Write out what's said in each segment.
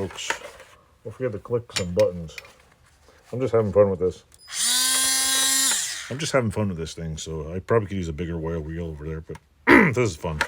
folks. Don't forget to click some buttons. I'm just having fun with this. I'm just having fun with this thing, so I probably could use a bigger whale wheel over there, but this is fun.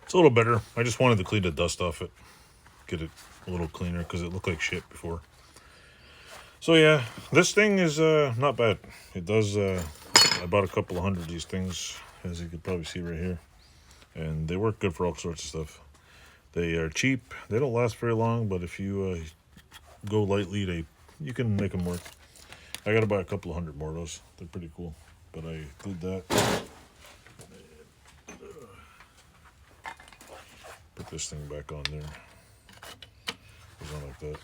It's a little better. I just wanted to clean the dust off it. Get it a little cleaner because it looked like shit before. So yeah, this thing is not bad. It does, I bought a couple of hundred of these things, as you could probably see right here. And they work good for all sorts of stuff. They are cheap. They don't last very long, but if you go lightly, you can make them work. I got to buy a couple of hundred more of those. They're pretty cool. But I did that. Put this thing back on there. Goes on like that.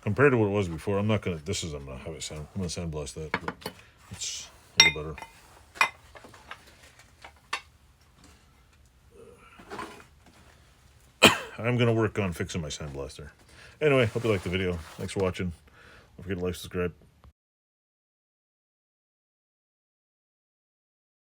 Compared to what it was before, I'm gonna have it sound. I'm gonna sandblast that. But it's a little better. I'm gonna work on fixing my sandblaster. Anyway, hope you liked the video. Thanks for watching. Don't forget to like, subscribe.